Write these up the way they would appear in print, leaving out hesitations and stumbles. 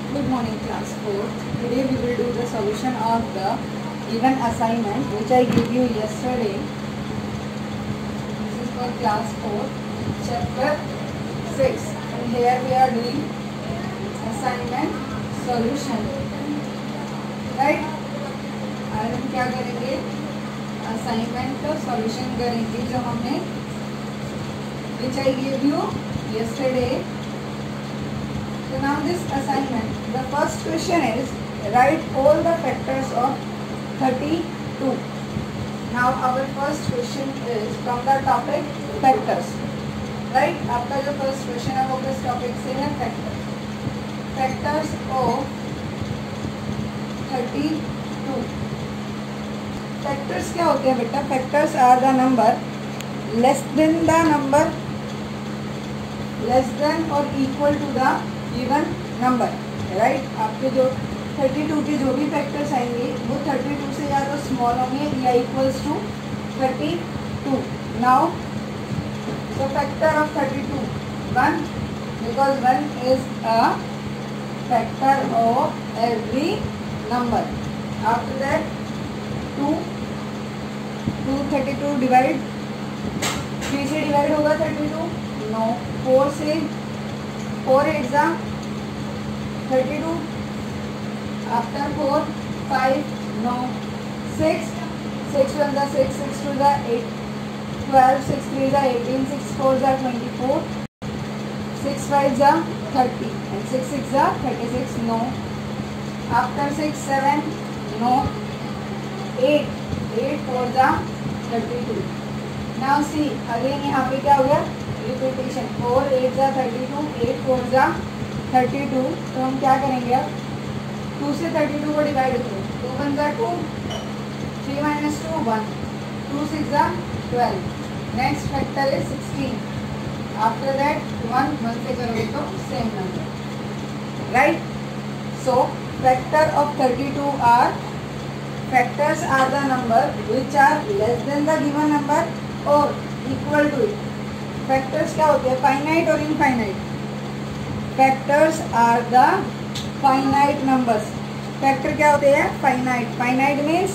Good morning, class 4. Today we will do the solution of the given assignment which I gave you yesterday. This is for class 4, chapter 6. And here we are doing assignment solution. Right? आज हम क्या करेंगे? Assignment का solution करेंगे जो हमने which I gave you yesterday. So now this assignment, the first question is write all the factors of 32. Now our first question is from the topic factors. Right? आपका जो first question है वो किस topic से है? Factors. Factors of 32. Factors क्या होते हैं बेटा? Factors are the number less than the number less than or equal to the given number. Right, आपके जो 32 के जो भी फैक्टर्स आएंगे वो 32 से या तो स्मॉल होंगे या equals to 32. Now the factor of 32 1 because 1 is a factor of every number. After that 2 32 divide 3 से डिवाइड होगा 32. नो 4 से 4 8 जा 32. आफ्टर 4 5 no 6 6 1 जा 6 6 2 जा 8 12 6 3 जा 18 6 4 जा 24 6 5 जा 30 and 6 6 जा 36. no. आफ्टर 6 7 no 8 8 4 जा 32. नाउ सी अगेन यहाँ पे क्या हो गया? रिपीटेशन. 4 8 जा 32 8 4 जा 32. तो हम क्या करेंगे अब? 2 से 32 को डिवाइड करो. 2 1 जा 2 3 minus 2 1 2 6 जा 12. Next factor is 16. After that 1 1 से करोगे तो same number. Right. So factor of 32 are factors are the number which are less than the given number or equal to it. Factors क्या होते हैं? फाइनाइट और infinite. Factors are the finite numbers. Factor क्या होते हैं? Finite. Finite means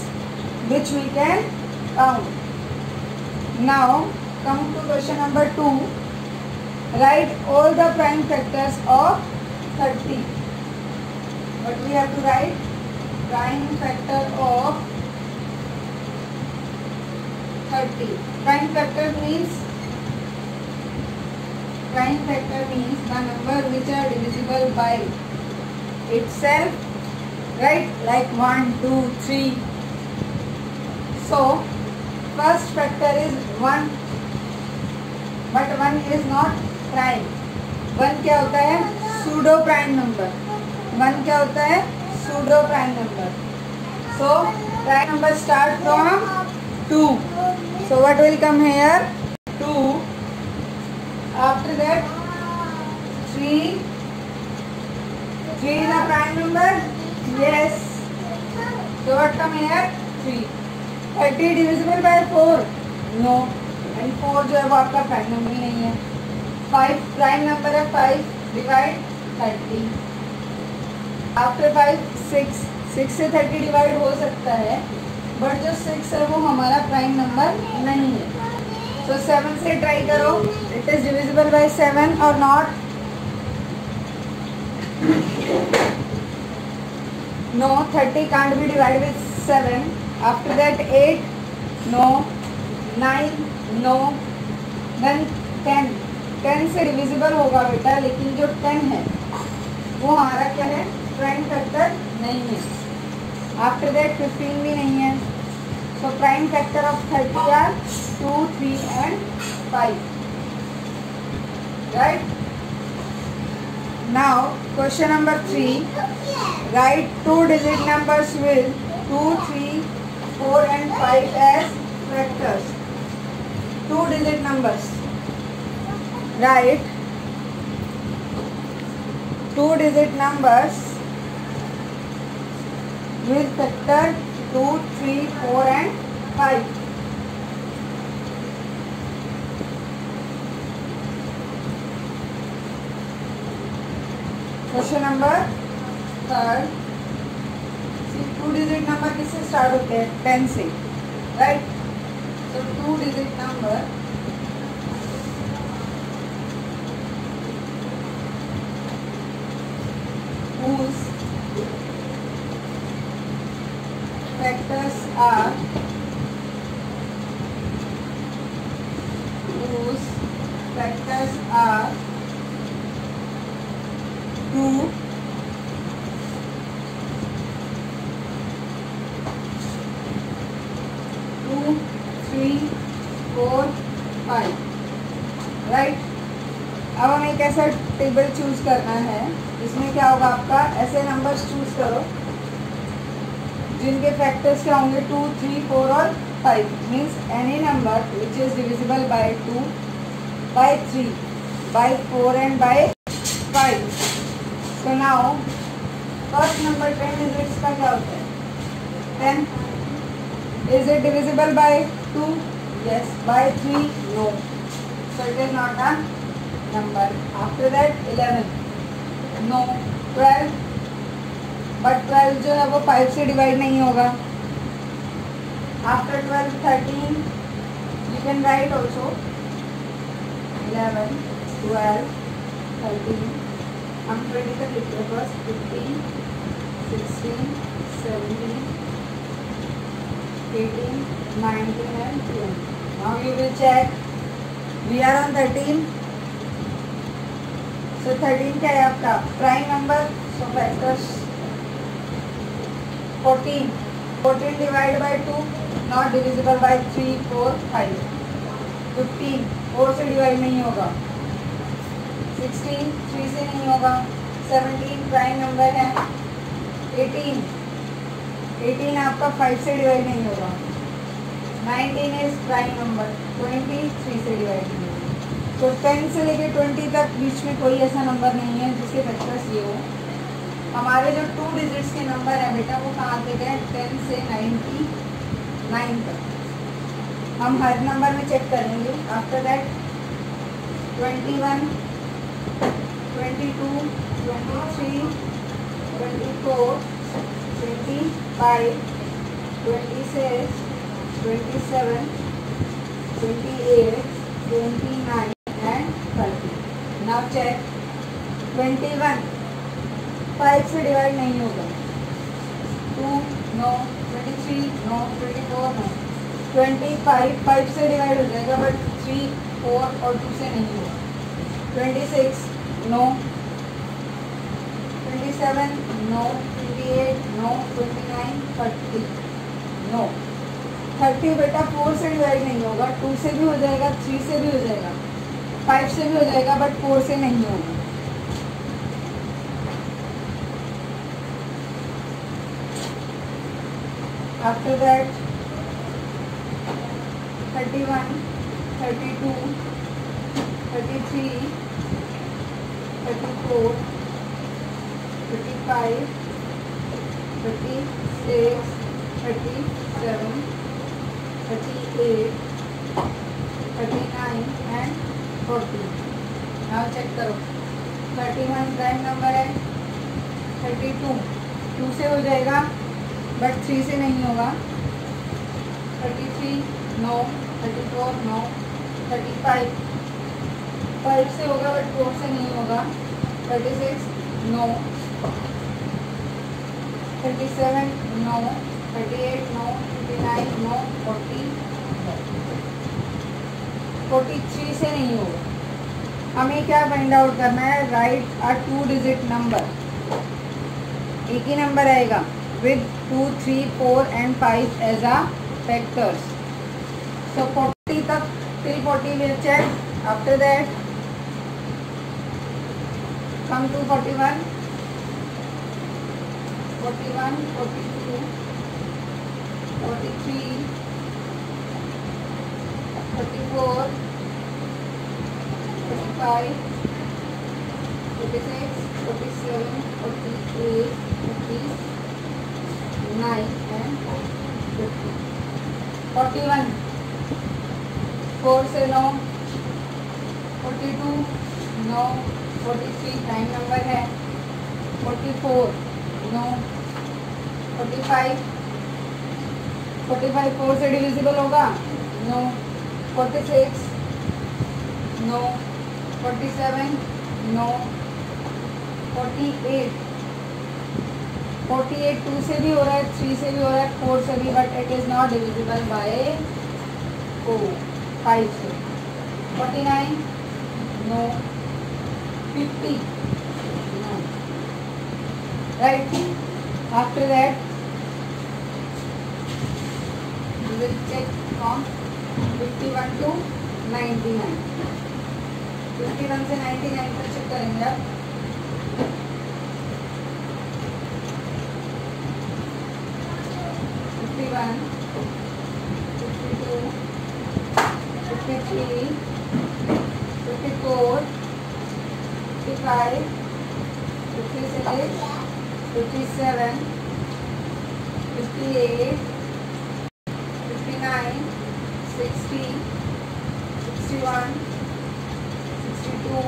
which we can count. Now come to question number 2. Write all the prime factors of 30. What we have to write? Prime factor of 30. Prime factor means the number which are divisible by itself. Right? Like 1 2 3. So first factor is 1, but 1 is not prime. 1 क्या होता है? Pseudo prime number. 1 क्या होता है? Pseudo prime number. So prime number start from 2. So what will come here? 2. After that 3. 3 is a prime number. Yes. So what come here? 3. 30 divisible by 4. No. And 4 जो है वो आपका prime number ही नहीं है. 5 prime number है. 5 divide 30. After 5 6 6 से 30 divide हो सकता है, बट जो 6 है वो हमारा प्राइम नंबर नहीं है. सो 7 से ट्राई करो. इट इज डिविजिबल बाय 7 और not? No. 30 can't be divide with 7. After that 8 no. 9 no. Then 10 10 से डिविजिबल होगा बेटा, लेकिन जो 10 है वो हमारा क्या है? प्राइम फैक्टर नहीं है. आफ्टर दैट 15 भी नहीं है. So prime factor of 30 are 2 3 and 5. Right. Now question number 3. Write 2 digit numbers with 2 3 4 and 5 as factors. 2 digit numbers. Write 2 digit numbers with factor 2 3 4 and 5. Question number third. 2 digit number किससे start होते हैं? 10 से, right. तो 2 digit number whose factors are 2, 3, 4, 5, right. अब हमें एक ऐसा table choose करना है इसमें क्या होगा आपका, ऐसे नंबर्स चूज करो जिनके फैक्टर्स क्या होंगे 2, 3, 4 और 5। Means any number which is divisible by 2, by 3, by 4 and by 5। So now first number 10 digits का क्या होता है? 10। Is it divisible by 2? Yes. By 3? No. So it is not a number. After that 11, no. 12, but 12 जो है वो 5 से divide नहीं होगा. After 12 13, you can write also 11, 12, 13. हम 20 तक लिखते हैं first. 15, 16, 17, 18, 19 and 20. Now you will check. We are on 13. So 13 क्या है आपका? Prime number. So factors 14. 14 divide by 2, not divisible by 3, 4, 5. 15 4 से डिवाइड नहीं होगा. 16 3 से नहीं होगा. 17 प्राइम नंबर है. 18 आपका 5 से डिवाइड नहीं होगा. 19 इज प्राइम नंबर. 20 3 से डिवाइड नहीं होगा. तो 10 से लेके 20 तक बीच में कोई ऐसा नंबर नहीं है जिसके फैक्टर्स ये हो. हमारे जो 2 डिजिट्स के नंबर है बेटा वो कहाँ तक है? 10 से 99 तक. हम हर नंबर में चेक करेंगे. After that 21, 22, 23, 24, 25, 26, 27, 28, 29 and 30. Now check. 21 5 से डिवाइड नहीं होगा. 2 नो. 23 नो. 24 नो. 25 5 से डिवाइड हो जाएगा बट 3, 4 और 2 से नहीं होगा. 26 नो. 27 नो. 28 नो. 29 30 नो. 30 बेटा 4 से डिवाइड नहीं होगा. 2 से भी हो जाएगा, 3 से भी हो जाएगा, 5 से भी हो जाएगा बट 4 से नहीं होगा. After that 31, 32, 33, 34, 35, 36, 37, 38, 39 and 40. Now check करो. 31 प्राइम नंबर है. 32 2 से हो जाएगा बट 3 से नहीं होगा. 33 नो. 34 नो. 35 5 से होगा बट 4 से नहीं होगा. 36 नो. 37 नो. 38 नो. 39 नो. 40 43 से नहीं होगा. हमें क्या फाइंड आउट करना है? Right a 2 digit number. एक ही नंबर आएगा with 2, 3, 4 and 5 as a factors. So 40 तक till 40 we'll check. After that come to 41, 41, 42, 43, 34, 45, 46, 47, 48, 49 and 50. 41 4 से 9. 42 9. 43 प्राइम नंबर है. 44 नो। 45 4 से डिविजिबल होगा, नो। 46 नो। 47 नो। 48 2 से भी हो रहा है, 3 से भी हो रहा है, 4 से भी, but it is not divisible by 5 से। 49 no. 50 no. Right, after that we will check from 51 to 99. 51 से 99 तक चेक करेंगे आप। One, 52, 53, 54, 55, 56, 57, 58, 59, 60, 61, 62,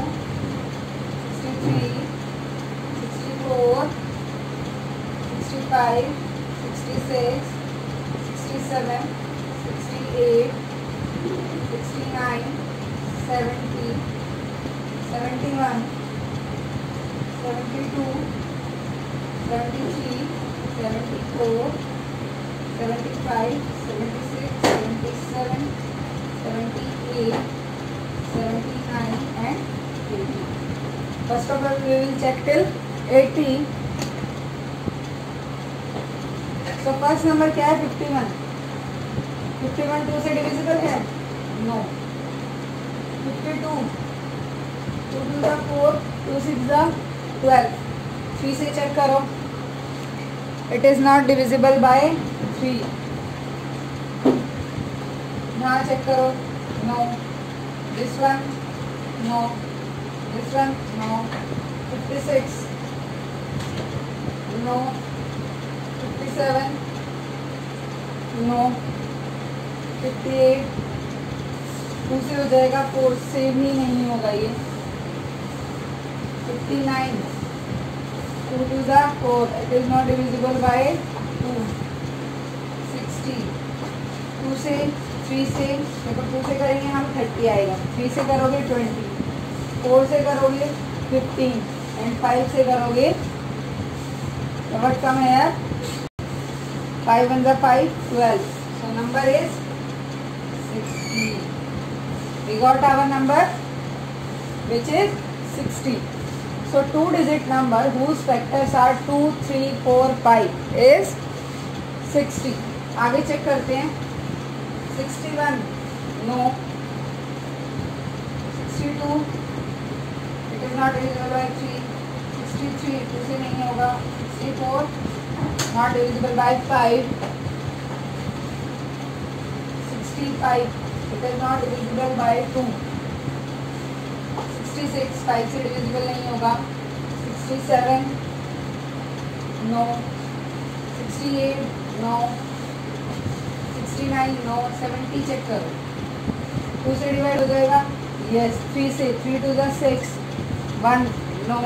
63, 64, 65, 66, 67, 68, 69, 70, 71, 72, 73, 74, 75, 76, 77, 78, 79 and 80. First of all, we will check till 80. तो फर्स्ट नंबर क्या है? 51। 51 2 से डिविजिबल है, नो। 52 2 2 ज़ा 4, 2 6 ज़ा 12, 3 से चेक करो, it is not divisible by 3। यहाँ चेक करो, no. This one no, this one no. 56 no. 57 no. 58 2 से हो जाएगा, 4 से भी नहीं होगा ये। 59 2 2 ज़ा 4, it is not divisible by 2। 60 2 से 3 से देखो, 2 से करेंगे हम 30 आएगा, 3 से करोगे 20, 4 से करोगे 15 एंड 5 से करोगे, व्हाट कम है यार? 5 1 5, 12. So number is 60. We got our number, which is 60. So 2-digit number whose factors are 2, 3, 4, 5 is 60. आगे चेक करते हैं। 61 no. 62 it is not divisible by 3. 63 2 से नहीं होगा। 64 not divisible by 5. 65 it is not divisible by 2. 66 5 से divisible नहीं होगा। 67 no. 68 no. 69 no. 70 check करो, 2 से डिवाइड हो जाएगा, यस। 3 से 3 2 ज़ा 6, 1 नो,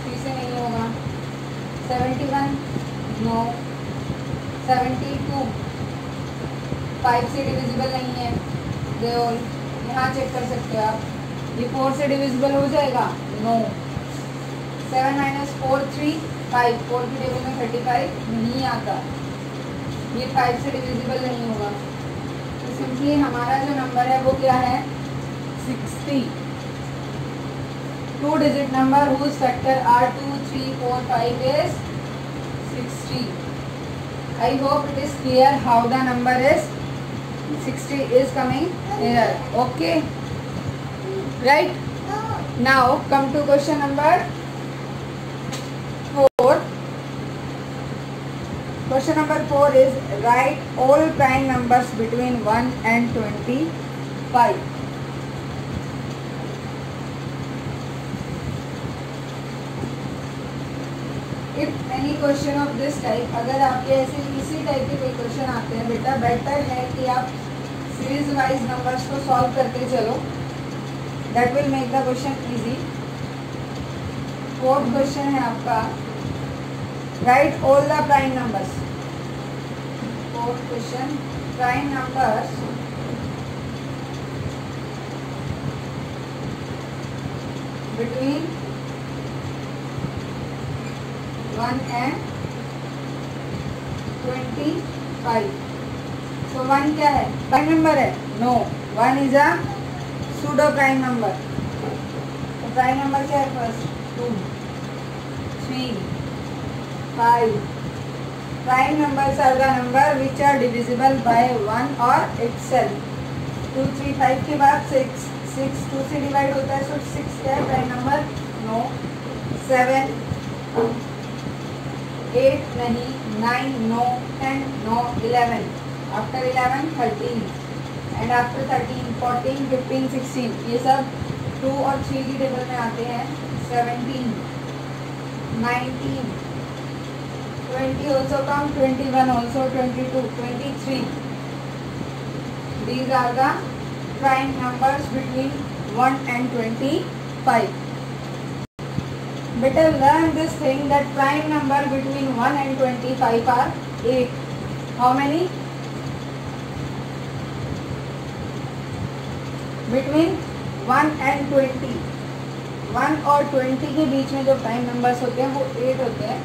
3 से नहीं होगा। 71 नो। 72 5 से डिविजिबल नहीं है, दे ऑल। यहाँ चेक कर सकते हो आप, ये 4 से डिविजिबल हो जाएगा, नो। 7 - 4 3 5, 4 की टेबल में 35 नहीं आता, ये 5 से डिविजिबल नहीं होगा। तो सिंपली हमारा जो नंबर है वो क्या है? 60. 2-digit number whose factor are 2, 3, 4, 5 is 60. I hope it is clear how the number is 60 is coming here. Okay, right? Now come to question number 4. Question number 4 is write all prime numbers between 1 and 25. If any question of this type, अगर आपके ऐसे इसी type के कोई question आते हैं बेटा, better है कि आप सीरीज वाइज नंबर्स को सॉल्व करते चलो, that will make the question easy. 4th question है आपका Write all the prime numbers. Fourth question, prime numbers between 1 and 25. So 1 क्या है? प्राइम नंबर है? No. 1 is a pseudo prime number. तो prime number क्या है? First 2, 3, 5. Prime numbers are the number which are divisible by 1 or itself. 2, 3, 5 के बाद 6. 6 2 से divide होता है, so 6 क्या है प्राइम नंबर? नो. 7, 8 नहीं, 9 no, 10 no, 11. After 11 13, and after 13 14, 15, 16. ये सब 2 और 3 की टेबल में आते हैं. 17, 19, 20 also come, 21 also, 22, 23. These are the prime numbers between 1 and 25. Better learn this thing that prime number between 1 and 25 are 8. How many? Between 1 and 20. 1 और 20 के बीच में जो प्राइम नंबर्स होते हैं वो 8 होते हैं.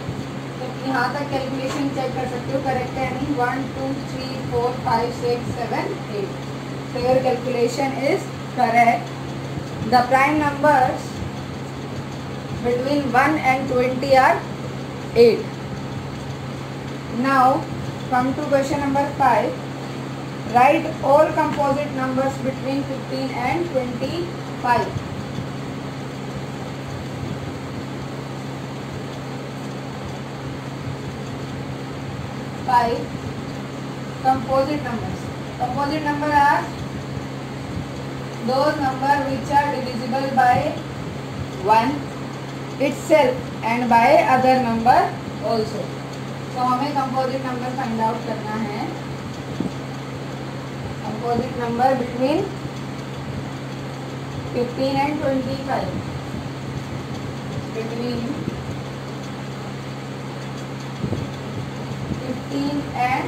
तो यहाँ तक कैलकुलेशन चेक कर सकते हो करेक्ट है नहीं. 1 2 3 4 5 6 7 8. So your calculation is correct. The prime numbers between 1 and 20 are 8. Now come to question number 5. Write all composite numbers between 15 and 25. Composite numbers. Composite number are those numbers which are divisible by 1 itself and by other number also. So हमें composite number find out करना है. Composite number between 15 and 25. Between 15 and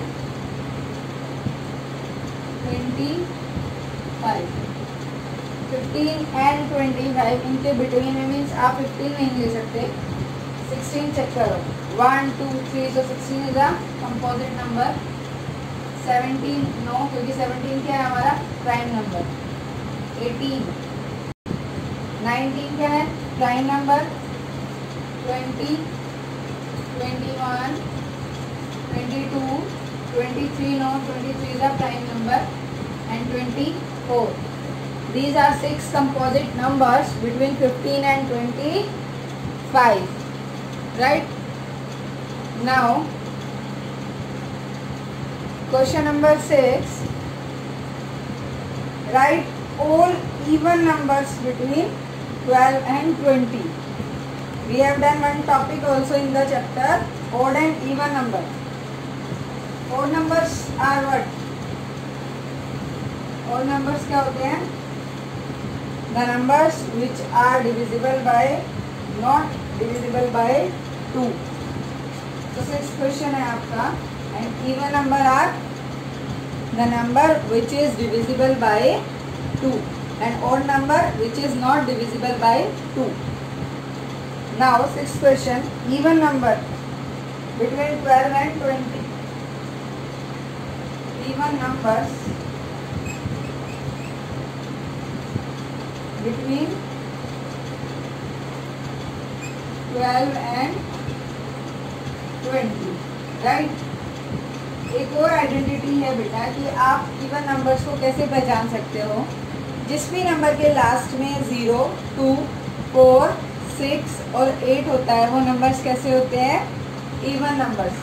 25. 15 and 25 इनके between में means आप 15 नहीं ले सकते. 16 check करो. 1 2 3, so 16 is a composite number. 17 no, क्योंकि 17 क्या है हमारा प्राइम नंबर. 18, 19 क्या है prime number. 20, 21, 22, 23 no, 23 is a prime number, and 24. These are 6 composite numbers between 15 and 25. Right? Now question number 6. Write all even numbers between 12 and 20. We have done one topic also in the chapter odd and even number. Odd numbers are what? Odd numbers क्या होते हैं? The numbers which are divisible by not divisible by 2. So 6th question है आपका. And even number are the number which is divisible by 2, and odd number which is not divisible by 2. Now 6th question, even number between 12 and 20. Even numbers between 12 and 20. Right? एक और identity है बेटा कि आप even numbers को कैसे पहचान सकते हो. जिस भी नंबर के लास्ट में 0, 2, 4, 6 और 8 होता है वो नंबर्स कैसे होते हैं? Even numbers.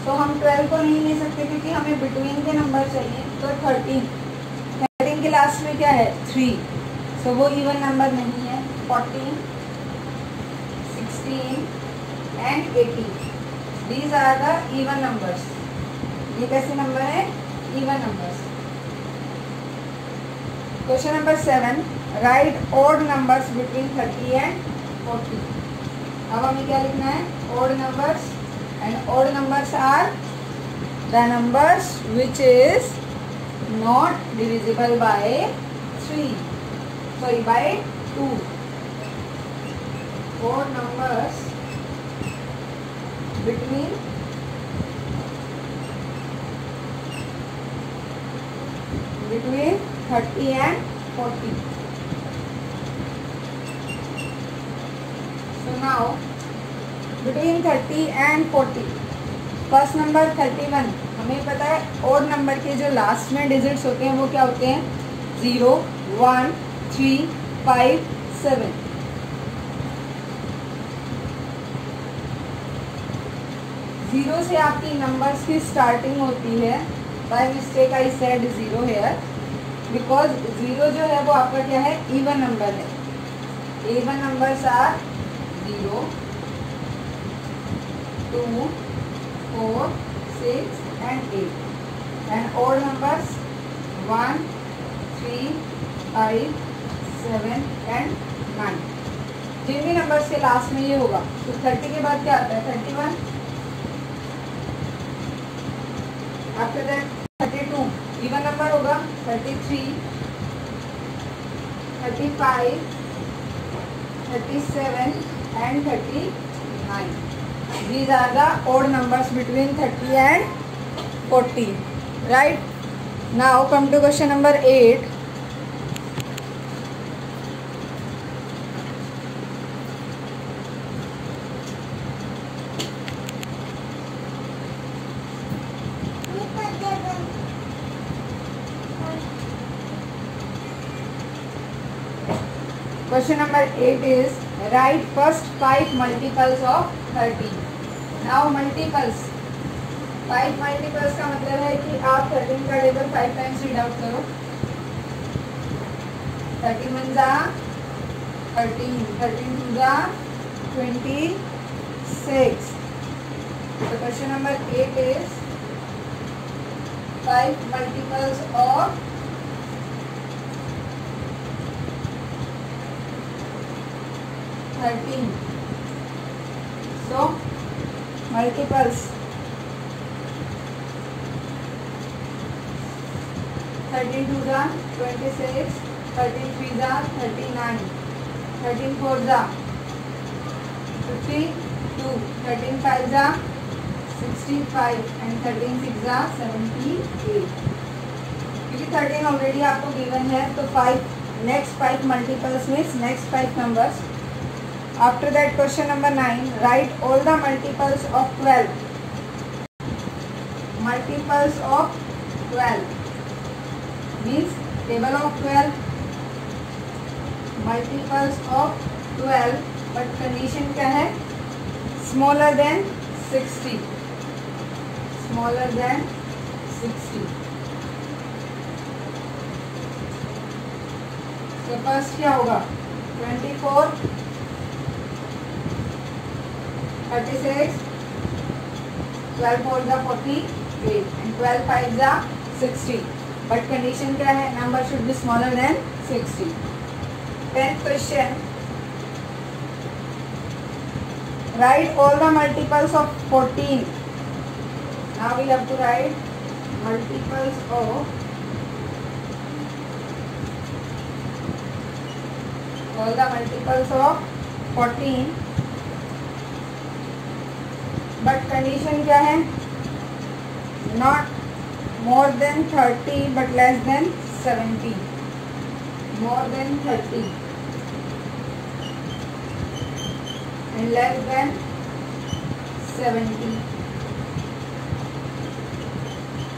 तो हम 12 को नहीं ले सकते क्योंकि हमें बिटवीन के नंबर चाहिए. तो 13 के लास्ट में क्या है? 3. सो वो इवन नंबर नहीं है. 14, 16 and 18. These are the even numbers. ये कैसे नंबर है? Even numbers. Question number 7. Right odd numbers between 30 and 40. अब हमें क्या लिखना है? Odd numbers and odd numbers are the numbers which is not divisible by 3, sorry, by 2. Odd numbers between 30 and 40. So now between 30 and 40, first number 31, हमें पता है odd number के जो लास्ट में डिजिट्स होते हैं वो क्या होते हैं? 0, 1, 3, 5, 7. जीरो से आपकी नंबर्स की स्टार्टिंग होती है. By mistake I said 0 here, because 0 जो है वो आपका क्या है? इवन नंबर है. Even numbers are 0, 2, 4, 6 and 8, and odd numbers 1, 3, 5, 7 and 9. जिन भी नंबर्स के लास्ट में ये होगा तो 30 के बाद क्या आता है? 31. आफ्टर दैट 32 इवन नंबर होगा. 33, 35, 37 and 39. These are the odd numbers between 30 and 40. Right? Now come to question number 8. Question number 8 is write first 5 multiples of 30. Now multiples, 5 multiples का मतलब है कि आप 13 का टेबल 5 टाइम्स रीड आउट करो. 31 जा 13, 13 जा 26. So question number 8 is 5 multiples of 13. So multiples 13 2 जा 26, 13 3 जा 39, 13 4 जा 52, 13 5 जा 65 and 13 6 जा 78. क्योंकि 13 ऑलरेडी आपको गिवन है तो 5 next 5 multiples means next 5 numbers. After that question number 9, write all the multiples of 12. Multiples of 12 means table of 12. Multiples of 12, but condition क्या है? Smaller than 60. Smaller than 60. So first क्या होगा? 24, 36, 12 4 जा 48 and 12 5 जा 60. But condition क्या है? Number should be smaller than 60. 10th question. Write all the multiples of 14. Now we have to write multiples of all the multiples of 14. But condition क्या है? Not more than 30 but less than 70. More than 30 and less than 70.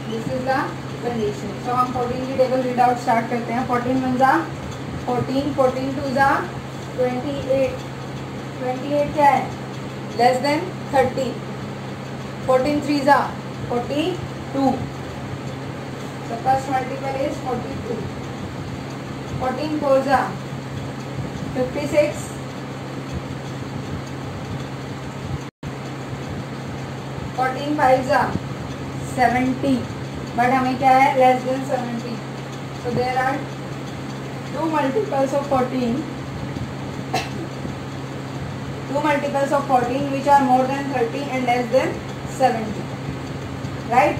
This is the condition. So हम 14 की table read out start करते हैं. 14 1 जा 14, 14 2 जा 28. 28 क्या है? Less than 30. 14 3 जा 42. So first multiple is 42. 14 4 जा 56. 14 5 जा 70. बट हमें क्या है? Less than 70. So there are two multiples of 14. Two multiples of 14 which are more than 30 and less than 70. Right?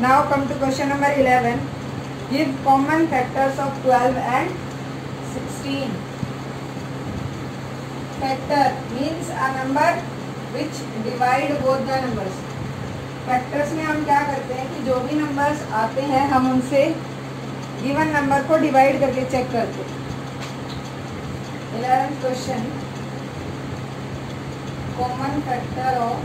Now come to question number 11. Give common factors of 12 and 16. Factor means a number which divide both the numbers. Factors में हम क्या करते हैं कि जो भी numbers आते हैं हम उनसे गिवन नंबर को डिवाइड करके चेक करते हैं. 11th question. Common factor of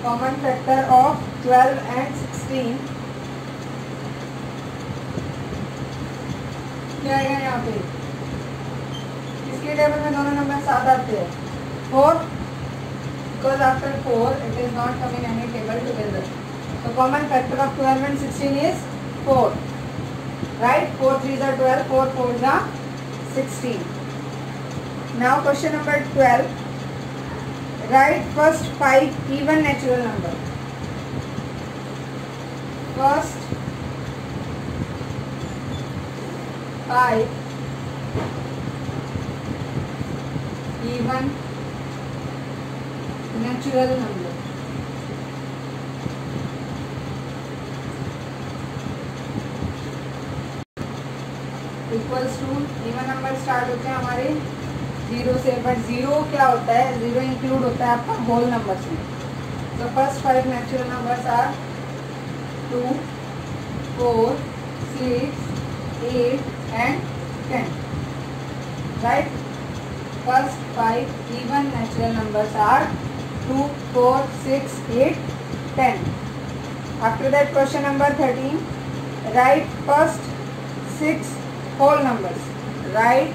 common factor of 12 and 16 क्या आएगा यहाँ पे. इसके टेबल में दोनों नंबर साथ आते हैं. 4 because after 4 it is not coming any table together. So common factor of 12 and 16 is 4. Right? 4 3s are 12, 4 4s are 16. Now question number 12. Write first 5 even natural number. First 5 even natural number. Equals to even number start होते हैं हमारे 0 से. But 0 क्या होता है, 0 include होता है आपका होल नंबर्स में. तो first 5 natural numbers are 2, 4, 6, 8 and 10. Right? First 5 even natural numbers are 2, 4, 6, 8, 10. After that question number 13. Write first 6 whole numbers. Write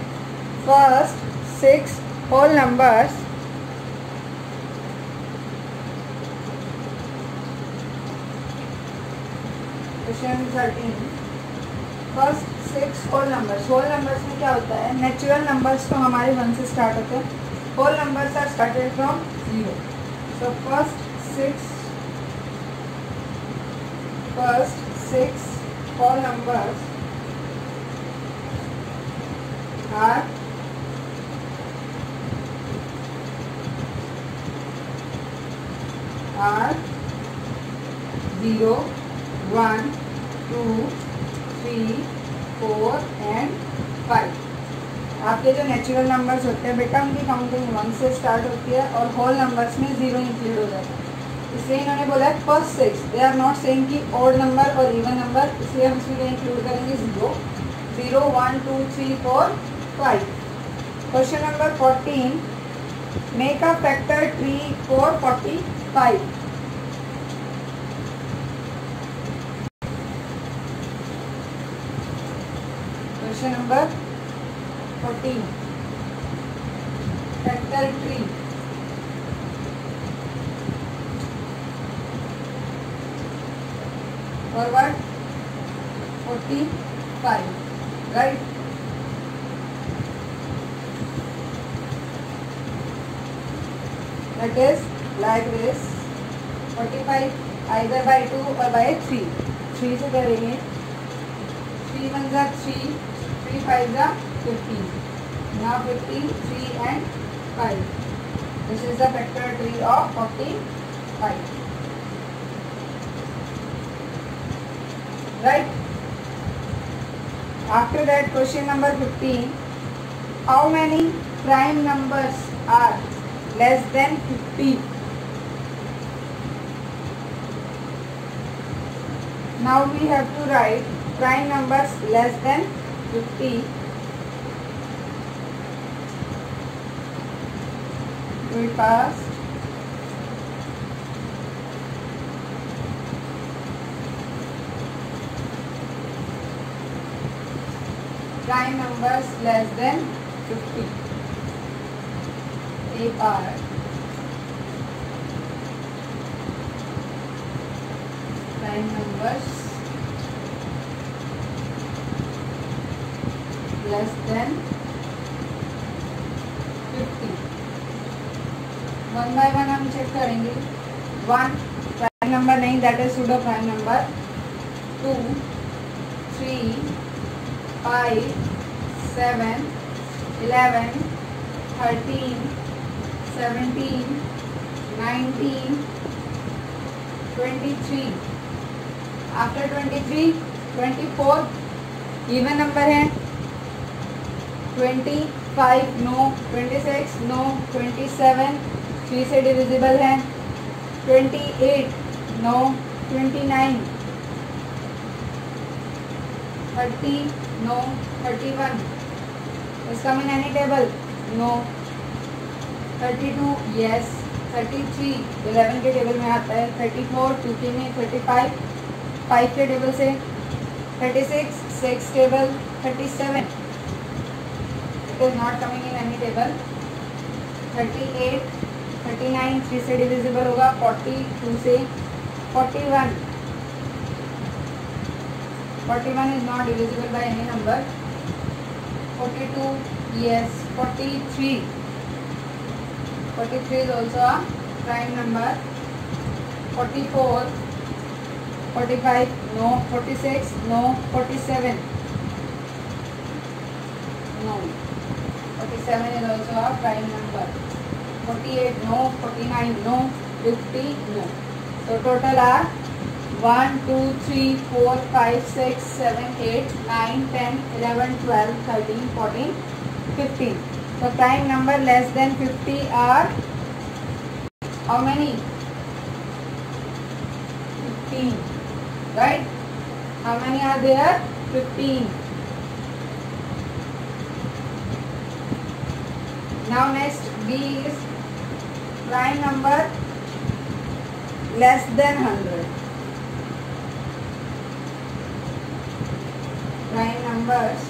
first 6 whole numbers. Question 13. First 6 whole numbers. Whole numbers में क्या होता है, natural numbers तो हमारे 1 से start होते हैं. Whole numbers are started from 0. So first 6 whole numbers are 0, 1, 2, 3, 4 and 5. आपके जो नेचुरल नंबर्स होते हैं बेटा उनकी काउंटिंग 1 से स्टार्ट होती है और होल नंबर्स में 0 इंक्लूड हो जाता है. इसलिए इन्होंने बोला है first 6. They are not saying कि ऑड नंबर और इवन नंबर, इसलिए हम इसमें इंक्लूड करेंगे 0, 0, 1, 2, 3, 4, 5. Question number 14. Make a factor tree for 45. Question number 14. Factor tree. For what? 45. Right? That is like this. 45 either by 2 or by 3. 3 से करेंगे. 3 1s are 3. 3 5s are 15. Now 15, 3 and 5. This is the factor tree of 45. Right? After that question number 15. How many prime numbers are less than 50? Now we have to write prime numbers less than 50. We pass. Prime numbers less than 50. A part. Prime numbers less than 50. One by one हम check करेंगे. 1 prime number नहीं, that is pseudo prime number. 2, 3, 5, 7, 11, 13, 17, 19, 23. After 23, 24 even number है. 25 no, 26 no, 27 3 से divisible है. 28 no, 29 30 no, 31 is come in any table no. 32 yes. 33 11 के table में आता है. 34 2 के में. 35 5 के टेबल से. 36 6 table. 37 it is not coming in any table. 38 39 3 से डिविजिबल होगा. 40 2 से. 41 is not divisible by any number. 42 yes. 43 is also a prime number. 44 45 no. 46 no. 47 no. 47 is also a prime number. 48 no. 49 no. 50 no. So total are 1 2 3 4 5 6 7 8 9 10 11 12 13 14 15. So prime number less than 50 are how many? 15. Right? How many are there? 15. Now next B is prime number less than 100. Prime numbers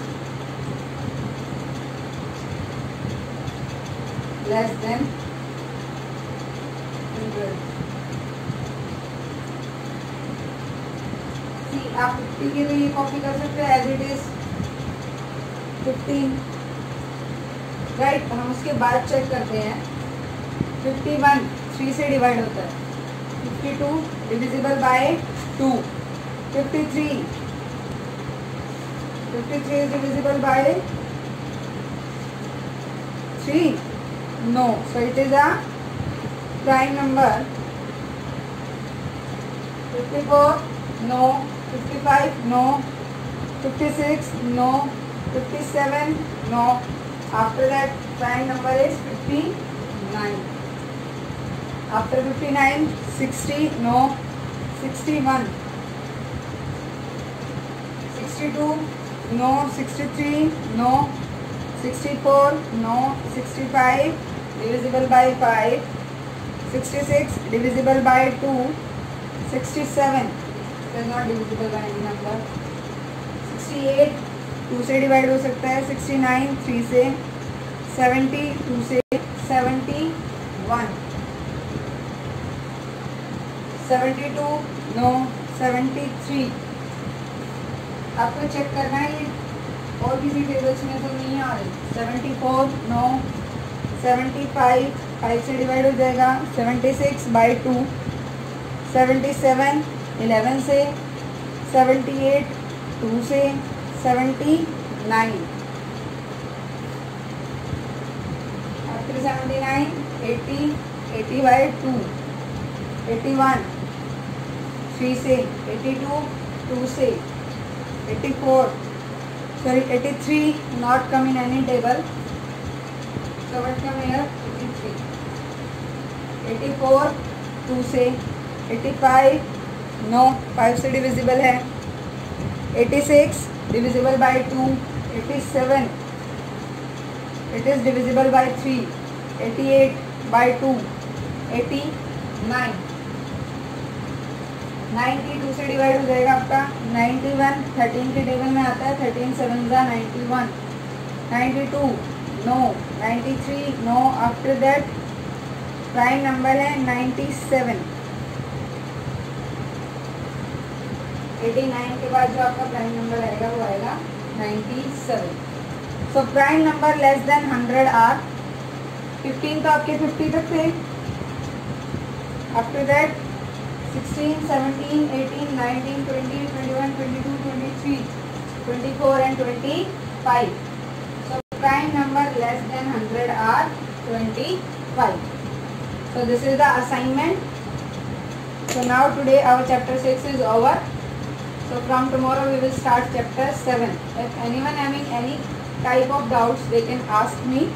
less than 100. See, आप 50 के लिए copy कर सकते हैं. As it is 15 right. हम उसके बाद check करते हैं. 51 3 से डिवाइड होता है. 52 divisible by 2. 53 is divisible by 3 no. So it is a prime number. 54 no. 55 no. 56 no. 57 no. After that prime number is 59. After 59 60 no. 61 62 no. 63 no. 64 no. 65 divisible by 5. 66 divisible by 2. 67 is not divisible by any number. 68 2 से divide हो सकता है. 69 3 से. 70 2 से. 71 72 no. 73 आपको check करना है. ये और किसी टेबल्स में तो नहीं आ रही. 74 नो. 75 5 से डिवाइड हो जाएगा. 76 बाई 2. 77 11 से. 78 2 से. 79 आफ्टर 79 80 80 बाई 2. 81 3 से. 82 2 से. 84 sorry 83 not come in any table. So what come here? 83 84 2 से. 85 no 5 से divisible है. 86 divisible by 2. 87 it is divisible by 3. 88 by 2. 89 92 से डिवाइड हो जाएगा आपका. 91 13 के टेबल में आता है. 13 7 जा 91. 92 no. 93 no. After that prime number है 97. 89 के बाद जो आपका प्राइम नंबर आएगा वो आएगा 97. So prime number less than 100 are 15 तो आपके 50 तक थे. After that 16 17 18 19 20 21 22 23 24 and 25. So prime number less than 100 are 25. So this is the assignment. So now today our chapter 6 is over. So from tomorrow we will start chapter 7. If anyone having any type of doubts, they can ask me.